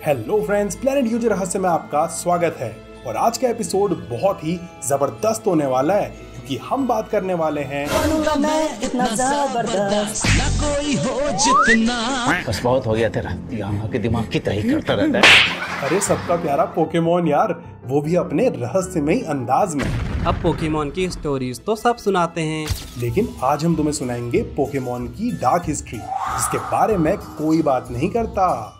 Hello friends, planet user रहस्य में आपका स्वागत है। और आज का एपिसोड बहुत ही जबरदस्त होने वाला है क्योंकि हम बात करने वाले हैं इतना जबरदस्त ना कोई हो जितना। बस बहुत हो गया तेरा, यहाँ के दिमाग की तरह करता रहता है। अरे सबका प्यारा पोकेमोन यार, वो भी अपने रहस्यमयी अंदाज में। अब पोकेमोन की स्टोरीज तो सब सुनाते हैं, लेकिन आज हम तुम्हें सुनाएंगे पोकेमोन की डार्क हिस्ट्री, जिसके बारे में कोई बात नहीं करता।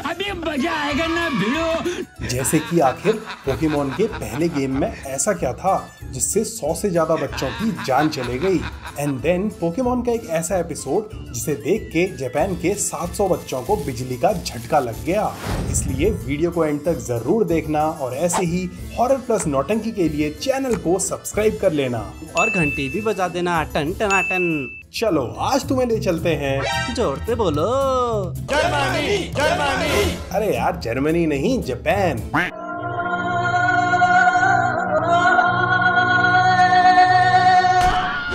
अभी मजा आएगा ना भिड़ो। जैसे कि आखिर पोकेमोन के पहले गेम में ऐसा क्या था जिससे 100 से ज्यादा बच्चों की जान चले गई। एंड देन पोकेमोन का एक ऐसा एपिसोड जिसे देख के जापान के 700 बच्चों को बिजली का झटका लग गया। इसलिए वीडियो को एंड तक जरूर देखना और ऐसे ही हॉरर प्लस नौटंकी के लिए चैनल को सब्सक्राइब कर लेना और घंटी भी बजा देना टन टनाटन। चलो आज तुम्हें ले चलते हैं, जोर से बोलो, जर्मनी जर्मनी। अरे यार जर्मनी नहीं, जापान।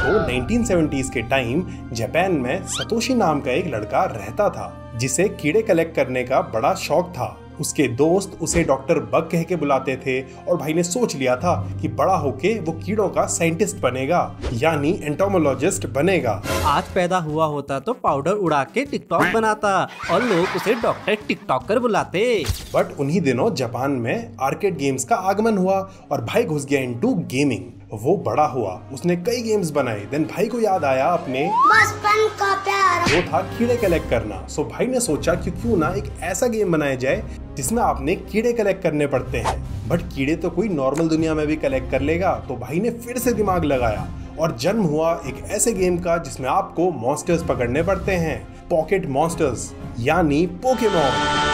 तो 1970s के टाइम जापान में सतोशी नाम का एक लड़का रहता था जिसे कीड़े कलेक्ट करने का बड़ा शौक था। उसके दोस्त उसे डॉक्टर बग कह के बुलाते थे और भाई ने सोच लिया था कि बड़ा होके वो कीड़ों का साइंटिस्ट बनेगा, यानी एंटोमोलॉजिस्ट बनेगा। आज पैदा हुआ होता तो पाउडर उड़ा के टिकटॉक बनाता और लोग उसे डॉक्टर टिकटॉकर बुलाते। बट उन्हीं दिनों जापान में आर्केड गेम्स का आगमन हुआ और भाई घुस गया इनटू गेमिंग। वो बड़ा हुआ, उसने कई गेम्स बनाए। देन भाई को याद आया अपने बचपन का प्यार, वो था कीड़े कलेक्ट करना। सो भाई ने सोचा कि क्यों ना एक ऐसा गेम बनाया जाए जिसमें आपने कीड़े कलेक्ट करने पड़ते हैं। बट कीड़े तो कोई नॉर्मल दुनिया में भी कलेक्ट कर लेगा। तो भाई ने फिर से दिमाग लगाया और जन्म हुआ एक ऐसे गेम का जिसमें आपको मॉन्स्टर्स पकड़ने पड़ते हैं, पॉकेट मॉन्स्टर्स यानी पोकेमोन।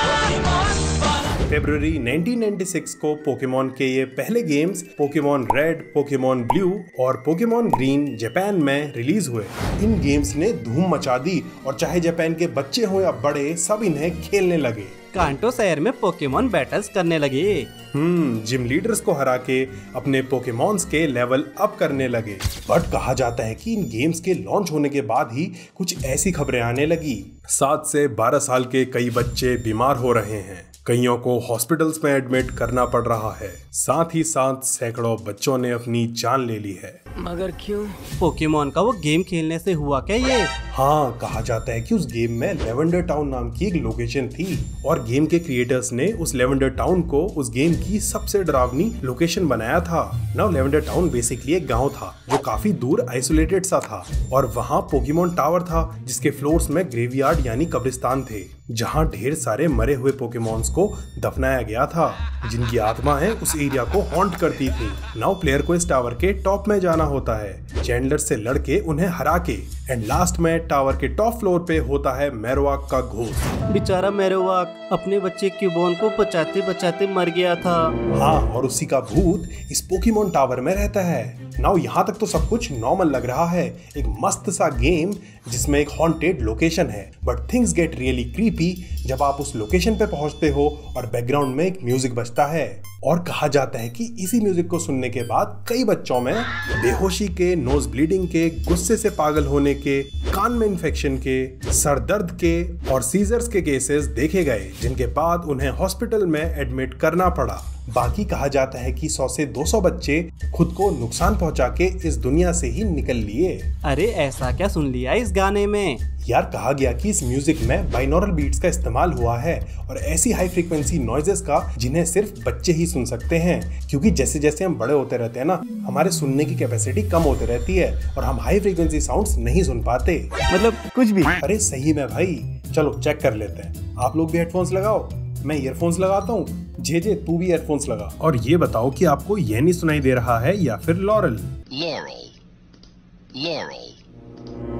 फरवरी 1996 को पोकेमोन के ये पहले games Pokemon red, Pokemon blue और पोकेमोन ग्रीन जापान में रिलीज हुए। इन गेम्स ने धूम मचा दी और चाहे जापान के बच्चे हो या बड़े, सब इन्हें खेलने लगे। कांटो शहर में पोकेमोन बैटल्स करने लगे। जिम लीडर्स को हरा के अपने पोकेमॉन्स के लेवल अप करने लगे। बट कहा जाता है कि इन गेम्स के लॉन्च होने के बाद ही कुछ ऐसी खबरें आने लगी। 7 से 12 साल के कई बच्चे बीमार हो रहे हैं, कईयों को हॉस्पिटल्स में एडमिट करना पड़ रहा है, साथ ही साथ सैकड़ों बच्चों ने अपनी जान ले ली है। मगर क्यों? पोकेमोन का वो गेम खेलने से हुआ क्या ये? हाँ, कहा जाता है कि उस गेम में लेवेंडर टाउन नाम की एक लोकेशन थी और गेम के क्रिएटर्स ने उस लेवेंडर टाउन को उस गेम की सबसे डरावनी लोकेशन बनाया था। नाउ लेवेंडर टाउन बेसिकली एक गांव था जो काफी दूर आइसोलेटेड सा था और वहाँ पोकेमोन टावर था जिसके फ्लोर्स में ग्रेवयार्ड यानी कब्रिस्तान थे, जहाँ ढेर सारे मरे हुए पोकेमॉन्स को दफनाया गया था जिनकी आत्माएं उस एरिया को हॉन्ट करती थी। नाउ प्लेयर को इस टावर के टॉप में जाना होता है, चैंडलर से लड़के उन्हें हरा के, एंड लास्ट में टावर के टॉप फ्लोर पे होता है मैरोवाक का घोस्ट। बेचारा मैरोवाक अपने बच्चे क्यूबोन को बचाते बचाते मर गया था। हाँ, और उसी का भूत इस पोकेमोन टावर में रहता है। नाउ यहाँ तक तो सब कुछ नॉर्मल लग रहा है, एक मस्त सा गेम जिसमें एक हॉन्टेड लोकेशन है। But things get really creepy जब आप उस लोकेशन पे पहुंचते हो और बैकग्राउंड में एक म्यूजिक बजता है और कहा जाता है कि इसी म्यूजिक को सुनने के बाद कई बच्चों में बेहोशी के, नोज ब्लीडिंग के, गुस्से से पागल होने के, कान में इन्फेक्शन के, सर दर्द के और सीजर्स के केसेस देखे गए, जिनके बाद उन्हें हॉस्पिटल में एडमिट करना पड़ा। बाकी कहा जाता है कि 100 से 200 बच्चे खुद को नुकसान पहुंचा के इस दुनिया से ही निकल लिए। अरे ऐसा क्या सुन लिया इस गाने में? यार कहा गया कि इस म्यूजिक में बाइनॉरल बीट्स का इस्तेमाल हुआ है और ऐसी हाई फ्रीक्वेंसी नॉइजेस का जिन्हें सिर्फ बच्चे ही सुन सकते हैं, क्योंकि जैसे जैसे हम बड़े होते रहते हैं ना, हमारे सुनने की कैपेसिटी कम होती रहती है और हम हाई फ्रीक्वेंसी साउंड्स नहीं सुन पाते। मतलब कुछ भी? अरे सही में भाई, चलो चेक कर लेते हैं। आप लोग भी हेडफोन्स लगाओ, मैं ईयरफोन्स लगाता हूँ। जे तू भी ईयरफोन्स लगा और ये बताओ कि आपको ये नहीं सुनाई दे रहा है या फिर लॉरल।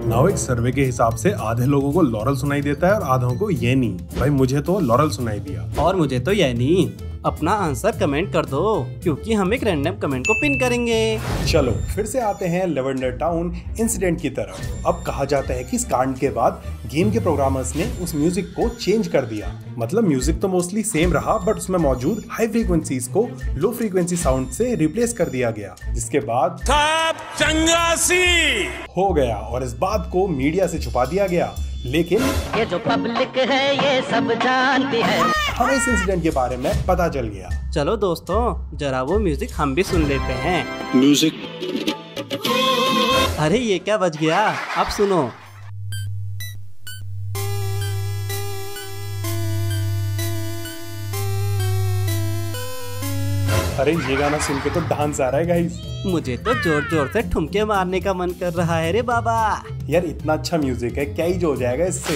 नाउ एक सर्वे के हिसाब से आधे लोगों को लॉरल सुनाई देता है और आधों को ये नहीं। भाई मुझे तो लॉरल सुनाई दिया और मुझे तो ये नहीं। अपना आंसर कमेंट कर दो क्योंकि हम एक रैंडम कमेंट को पिन करेंगे। चलो फिर से आते हैं लेवेंडर टाउन इंसिडेंट की तरफ। अब कहा जाता है कि इस कांड के बाद गेम के प्रोग्रामर्स ने उस म्यूजिक को चेंज कर दिया। मतलब म्यूजिक तो मोस्टली सेम रहा बट उसमें मौजूद हाई फ्रीक्वेंसीज को लो फ्रीक्वेंसी साउंड से रिप्लेस कर दिया गया, जिसके बाद चंगासी हो गया और इस बात को मीडिया से छुपा दिया गया। लेकिन ये जो पब्लिक है ये सब जानती है। हमें इस इंसिडेंट के बारे में पता चल गया। चलो दोस्तों, जरा वो म्यूजिक हम भी सुन लेते हैं। म्यूजिक। अरे ये क्या बज गया, अब सुनो। अरे ये गाना सुन के तो डांस आ रहा है गाइस। मुझे तो जोर जोर से ठुमके मारने का मन कर रहा है रे बाबा। यार इतना अच्छा म्यूजिक है, क्या ही जो हो जाएगा इससे।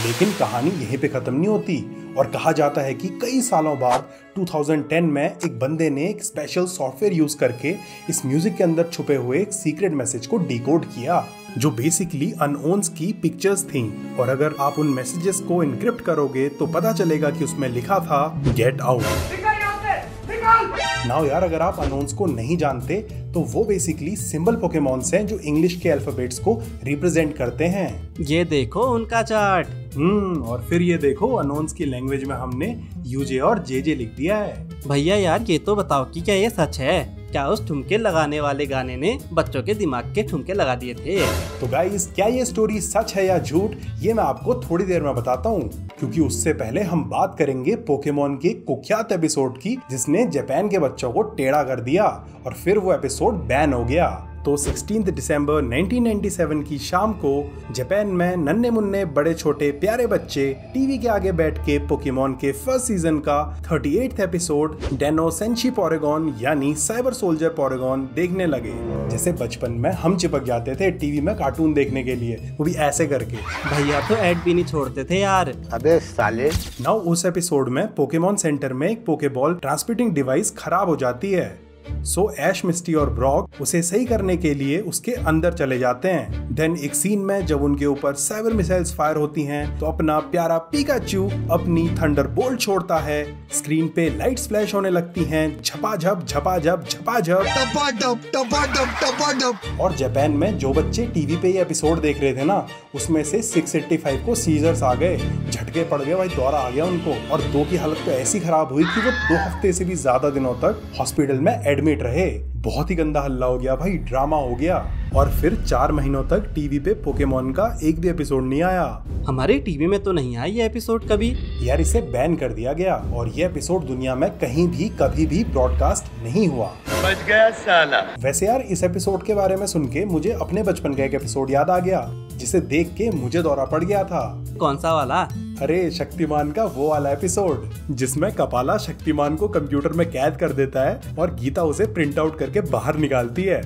लेकिन कहानी यहीं पे खत्म नहीं होती और कहा जाता है कि कई सालों बाद 2010 में एक बंदे ने एक स्पेशल सॉफ्टवेयर यूज करके इस म्यूजिक के अंदर छुपे हुए एक सीक्रेट मैसेज को डिकोड किया, जो बेसिकली अनओन्स की पिक्चर्स थी। और अगर आप उन मैसेजेस को इनक्रिप्ट करोगे तो पता चलेगा कि उसमें लिखा था गेट आउट। नाउ यार, अगर आप अनोन्स को नहीं जानते तो वो बेसिकली सिंबल पोकेमॉन्स हैं जो इंग्लिश के अल्फाबेट्स को रिप्रेजेंट करते हैं। ये देखो उनका चार्ट। और फिर ये देखो अनोन्स की लैंग्वेज में हमने यूजे और जेजे लिख दिया है। भैया यार ये तो बताओ कि क्या ये सच है? क्या उस ठुमके लगाने वाले गाने ने बच्चों के दिमाग के ठुमके लगा दिए थे? तो गाइस, क्या ये स्टोरी सच है या झूठ, ये मैं आपको थोड़ी देर में बताता हूँ, क्योंकि उससे पहले हम बात करेंगे पोकेमॉन के कुख्यात एपिसोड की जिसने जापान के बच्चों को टेढ़ा कर दिया और फिर वो एपिसोड बैन हो गया। तो 16 दिसंबर 1997 की शाम को जापान में नन्हे मुन्ने बड़े छोटे प्यारे बच्चे टीवी के आगे बैठ के पोकेमॉन के फर्स्ट सीजन का 38th एपिसोड डेनो सेंशी पोरेगॉन यानी साइबर सोल्जर पोरेगॉन देखने लगे। जैसे बचपन में हम चिपक जाते थे टीवी में कार्टून देखने के लिए, वो भी ऐसे करके। भैया तो ऐड भी नहीं छोड़ते थे यार। अबे साले। नाउ उस एपिसोड में पोकेमॉन सेंटर में एक पोकेबॉल ट्रांसमिटिंग डिवाइस खराब हो जाती है। सो ऐश, मिस्टी और ब्रॉक उसे सही करने के लिए उसके अंदर चले जाते हैं। देन एक सीन में जब उनके ऊपर साइबर मिसाइल्स फायर होती हैं तो अपना प्यारा पिकाचू अपनी थंडरबोल्ट छोड़ता है। स्क्रीन पे लाइट्स फ्लैश होने लगती हैं, झपाझप झपाझप झपाझप टपाटप टपाटप टपाटप। और जापान में जो बच्चे टीवी पे ये एपिसोड देख रहे थे ना, उसमें से 685 को सीजर्स आ गए, झटके पड़ गए भाई, दौरा आ गया उनको। और 2 की हालत तो ऐसी खराब हुई कि वो 2 हफ्ते से भी ज्यादा दिनों तक हॉस्पिटल में एडमिट रहे। बहुत ही गंदा हल्ला हो गया भाई, ड्रामा हो गया। और फिर 4 महीनों तक टीवी पे पोकेमॉन का एक भी एपिसोड नहीं आया। हमारे टीवी में तो नहीं आया ये एपिसोड कभी। यार इसे बैन कर दिया गया और ये एपिसोड दुनिया में कहीं भी कभी भी ब्रॉडकास्ट नहीं हुआ। बच गया साला। वैसे यार इस एपिसोड के बारे में सुन के मुझे अपने बचपन का एक एपिसोड याद आ गया जिसे देख के मुझे दौरा पड़ गया था। कौन सा वाला? अरे शक्तिमान का वो वाला एपिसोड जिसमें कपाला शक्तिमान को कंप्यूटर में कैद कर देता है और गीता उसे प्रिंट आउट करके बाहर निकालती है।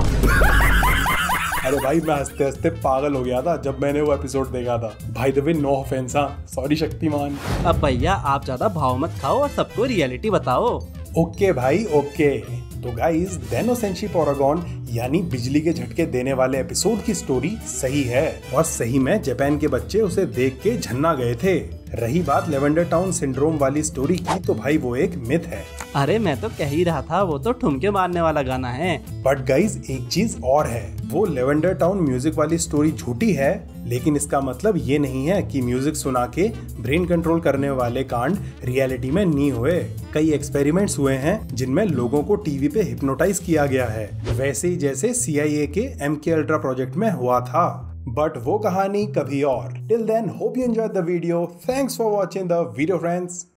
अरे भाई, मैं हंसते हंसते पागल हो गया था जब मैंने वो एपिसोड देखा था। By the way, no offence, sorry Shaktimaan. अब भैया आप ज्यादा भाव मत खाओ और सबको रियलिटी बताओ। ओके भाई, ओके। तो गाइस, डेनो सेंशी पोरेगॉन यानी बिजली के झटके देने वाले एपिसोड की स्टोरी सही है और सही में जापान के बच्चे उसे देख के झन्ना गए थे। रही बात लेवेंडर टाउन सिंड्रोम वाली स्टोरी की, तो भाई वो एक मिथ है। अरे मैं तो कह ही रहा था, वो तो ठुमके मारने वाला गाना है। बट गाइज एक चीज और है, वो लेवेंडर टाउन म्यूजिक वाली स्टोरी झूठी है, लेकिन इसका मतलब ये नहीं है कि म्यूजिक सुना के ब्रेन कंट्रोल करने वाले कांड रियलिटी में नहीं हुए। कई एक्सपेरिमेंट्स हुए हैं जिनमें लोगों को टीवी पे हिप्नोटाइज किया गया है, वैसे ही जैसे CIA के MK अल्ट्रा प्रोजेक्ट में हुआ था। बट वो कहानी कभी और। Till then, hope you enjoyed the video. Thanks for watching the video friends.